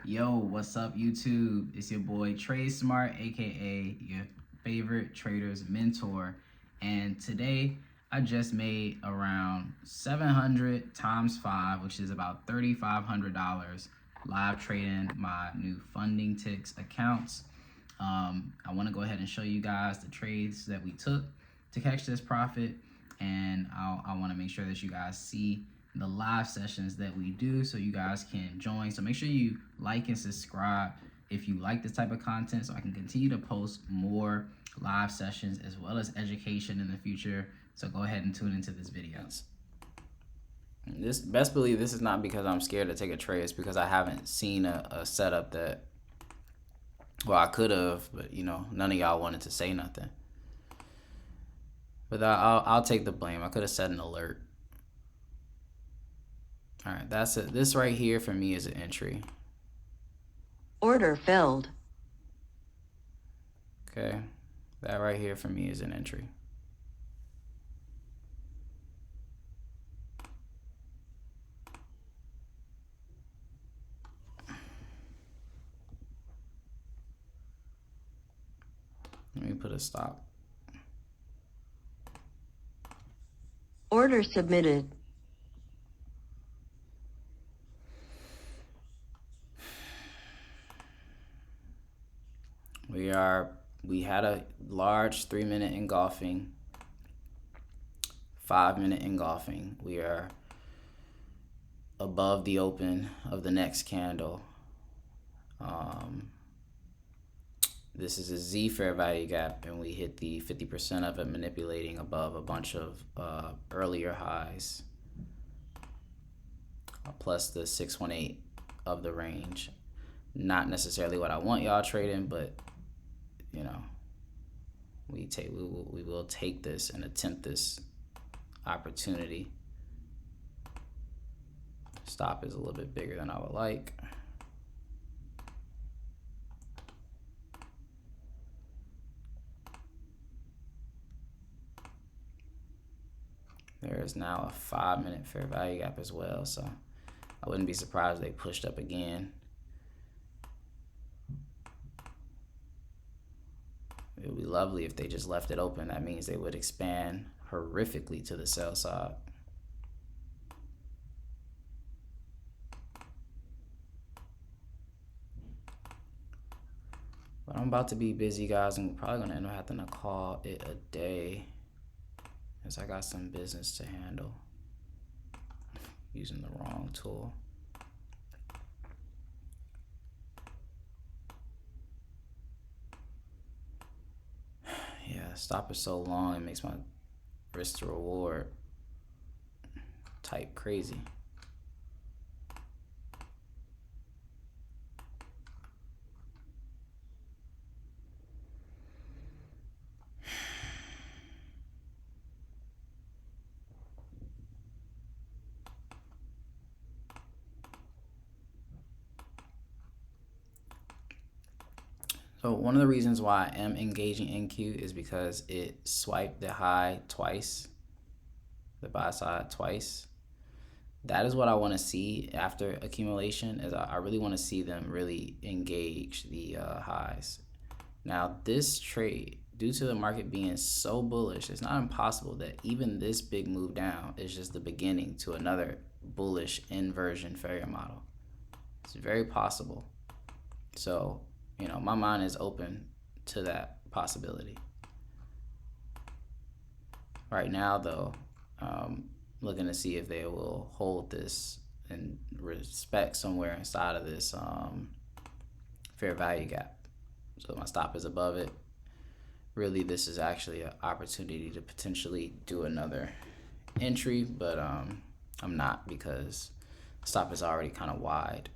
Yo, what's up, YouTube? It's your boy Trade Smart, aka your favorite trader's mentor. And today I just made around 700 times 5, which is about $3,500 live trading my new Funding Ticks accounts. I want to go ahead and show you guys the trades that we took to catch this profit, and I want to make sure that you guys see the live sessions that we do so you guys can join. So make sure you like and subscribe if you like this type of content so I can continue to post more live sessions as well as education in the future. So go ahead and tune into this videos. This best believe this is not because I'm scared to take a trade. It's because I haven't seen a setup that, well, I could have, but you know, none of y'all wanted to say nothing. But I'll take the blame. I could have set an alert. All right, that's it. This right here for me is an entry. Order filled. Okay, that right here for me is an entry. Let me put a stop. Order submitted. We had a large 3-minute engulfing, 5-minute engulfing. We are above the open of the next candle. This is a Z fair value gap, and we hit the 50% of it, manipulating above a bunch of earlier highs, plus the 618 of the range. Not necessarily what I want y'all trading, but you know, we will take this and attempt this opportunity. Stop is a little bit bigger than I would like. There is now a 5-minute fair value gap as well, so I wouldn't be surprised if they pushed up again. It would be lovely if they just left it open. That means they would expand horrifically to the sell side. But I'm about to be busy, guys. I'm probably going to end up having to call it a day, as I got some business to handle using the wrong tool. Yeah, stop is so long, it makes my risk to reward type crazy. So one of the reasons why I am engaging MNQ is because it swiped the high twice, the buy side twice. That is what I want to see after accumulation. Is I really want to see them really engage the highs. Now this trade, due to the market being so bullish, it's not impossible that even this big move down is just the beginning to another bullish inversion failure model. It's very possible. So, you know, my mind is open to that possibility. Right now, though, looking to see if they will hold this and respect somewhere inside of this fair value gap. So my stop is above it. Really, this is actually an opportunity to potentially do another entry, but I'm not, because the stop is already kind of wide.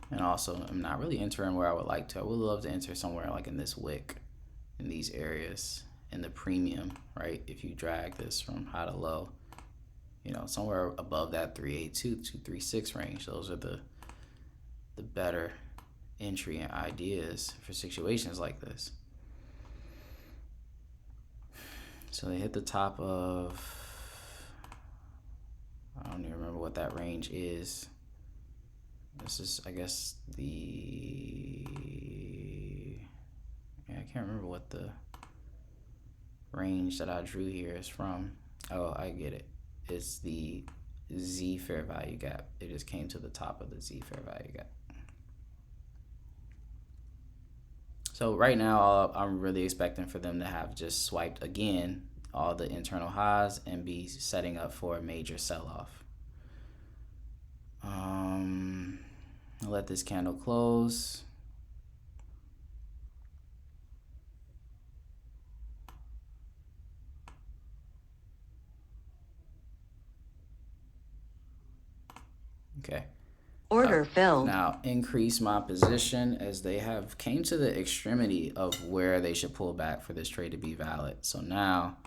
And also, I'm not really entering where I would like to. I would love to enter somewhere like in this wick, in these areas, in the premium, right? If you drag this from high to low, you know, somewhere above that 382 to 236 range. Those are the better entry and ideas for situations like this. So they hit the top of that range is. This is, I guess, I can't remember what the range that I drew here is from. Oh, I get it. It's the Z fair value gap. It just came to the top of the Z fair value gap. So right now, I'm really expecting for them to have just swiped again all the internal highs and be setting up for a major sell-off. I'll let this candle close. Okay. Order filled. Now increase my position as they have came to the extremity of where they should pull back for this trade to be valid. So now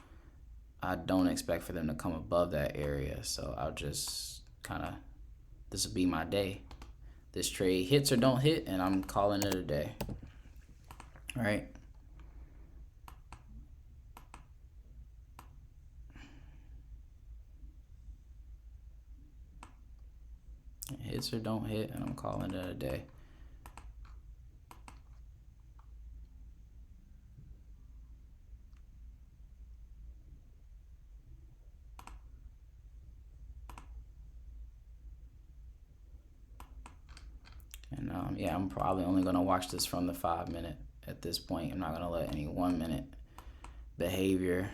I don't expect for them to come above that area. So I'll just this will be my day. This trade hits or don't hit, and I'm calling it a day. All right. It hits or don't hit, and I'm calling it a day. And yeah, I'm probably only gonna watch this from the 5-minute at this point. I'm not gonna let any 1-minute behavior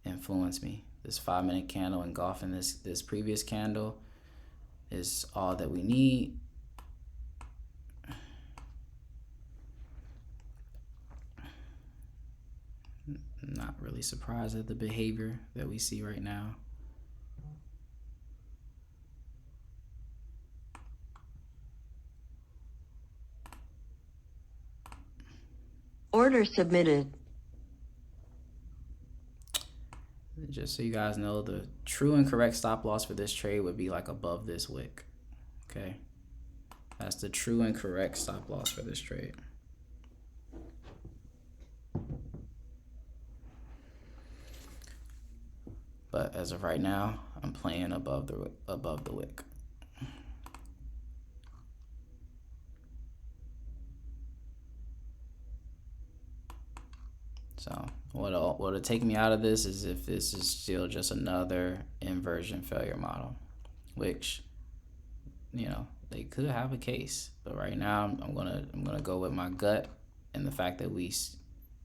influence me. This 5-minute candle engulfing this previous candle is all that we need. I'm not really surprised at the behavior that we see right now. Order submitted. Just so you guys know, the true and correct stop loss for this trade would be like above this wick. Okay, that's the true and correct stop loss for this trade. But as of right now, I'm playing above the wick. So what'll take me out of this is if this is still just another inversion failure model, which, you know, they could have a case. But right now, I'm gonna go with my gut and the fact that we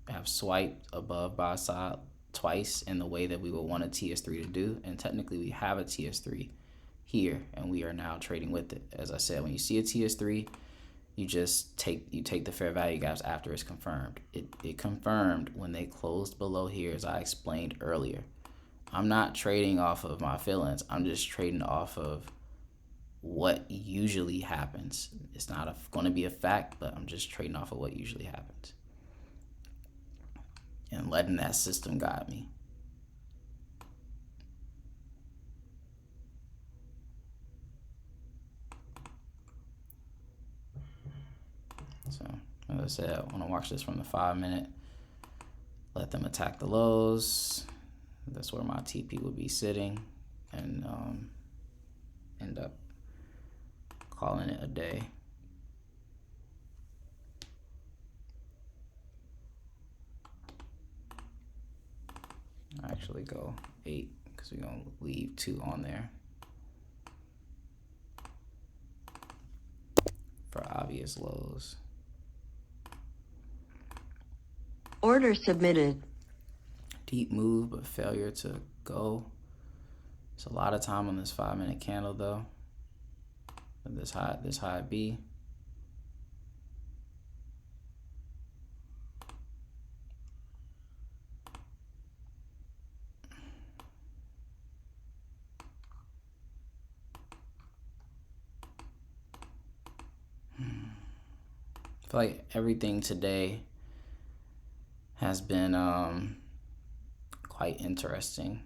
have swiped above buy side twice in the way that we would want a TS3 to do, and technically we have a TS3 here, and we are now trading with it. As I said, when you see a TS3, you just take the fair value gaps after it's confirmed. It confirmed when they closed below here, as I explained earlier. I'm not trading off of my feelings. I'm just trading off of what usually happens. It's not going to be a fact, but I'm just trading off of what usually happens and letting that system guide me. So, as I said, I want to watch this from the 5-minute. Let them attack the lows. That's where my TP would be sitting, and end up calling it a day. I actually go 8 because we're going to leave 2 on there for obvious lows. Order submitted. Deep move, but failure to go. It's a lot of time on this 5-minute candle, though. And this high B. I feel like everything today has been quite interesting.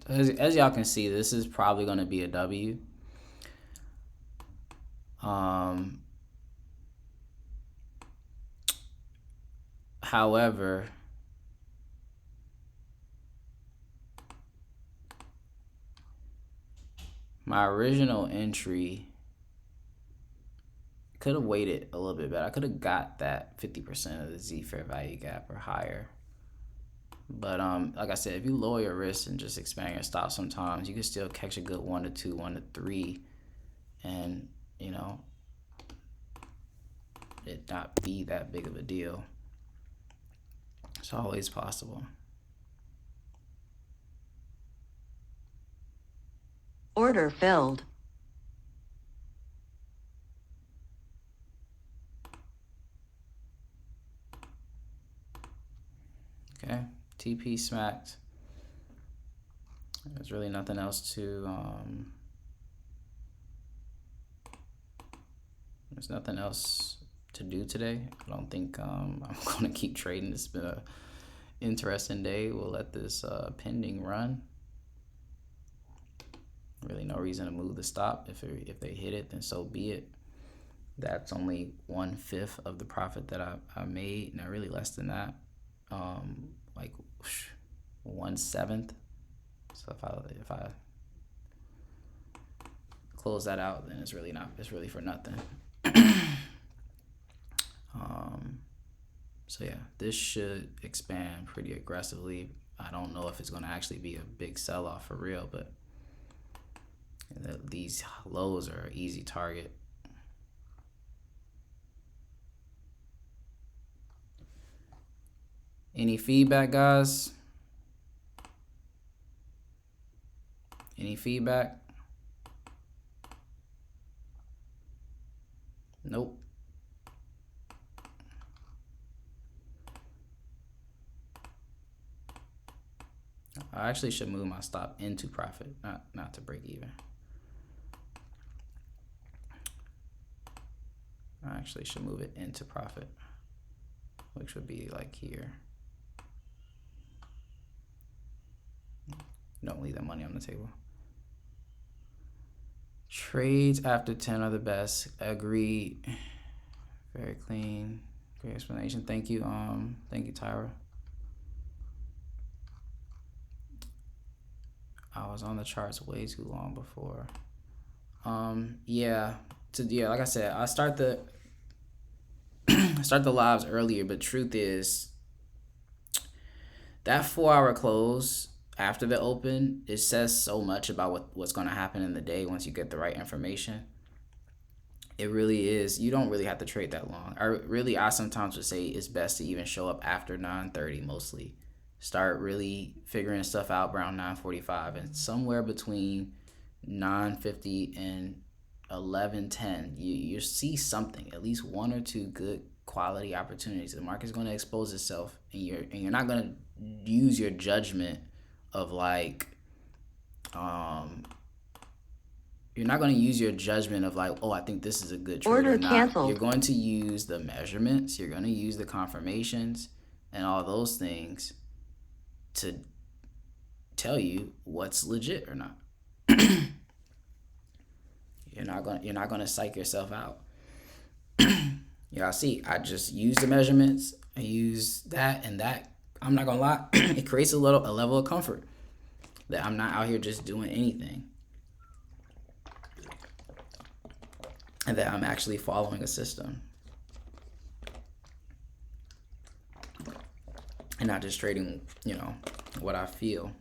As y'all can see, this is probably going to be a W. However, my original entry could have waited a little bit better. I could have got that 50% of the Z fair value gap or higher. But like I said, if you lower your risk and just expand your stop, sometimes you can still catch a good 1 to 2, 1 to 3, and you know, it not be that big of a deal. It's always possible. Order filled. Okay, TP smacked. There's really nothing else to there's nothing else to do today. I don't think I'm gonna keep trading. It's been a interesting day. We'll let this pending run. Really no reason to move the stop. If they hit it, then so be it. That's only 1/5 of the profit that I made. Not really less than that. Like 1/7. So if I close that out, then it's really for nothing. So yeah, this should expand pretty aggressively. I don't know if it's going to actually be a big sell-off for real, but these lows are an easy target. Any feedback, guys? Any feedback? Nope. I actually should move my stop into profit, not to break even. I actually should move it into profit, which would be like here. Don't leave that money on the table. Trades after 10 are the best. Agreed. Very clean. Great explanation. Thank you. Thank you, Tyra. I was on the charts way too long before. Yeah. Like I said, I start the lives earlier, but truth is that 4-hour close after the open, it says so much about what's going to happen in the day once you get the right information. It really is. You don't really have to trade that long. I sometimes would say it's best to even show up after 9:30 mostly. Start really figuring stuff out around 9:45, and somewhere between 9:50 and 11:10, you see something, at least 1 or 2 good quality opportunities. The market's going to expose itself, and you're not going to use your judgment of like you're not going to use your judgment of like, oh, I think this is a good trade Order or not. canceled. You're going to use the measurements, you're going to use the confirmations and all those things to tell you what's legit or not. You're not going to psych yourself out. Y'all see, I just use the measurements. I use that, and that, I'm not going to lie, it creates a level of comfort that I'm not out here just doing anything, and that I'm actually following a system and not just trading, what I feel.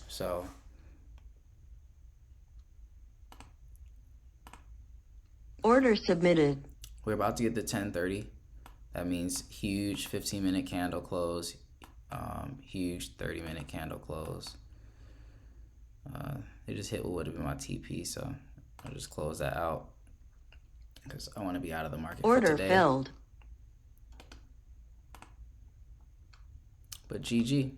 So Order submitted. we're about to get to 10:30. That means huge 15-minute candle close, huge 30-minute candle close. They just hit what would have been my TP, so I'll just close that out because I want to be out of the market for Order today. filled. But GG.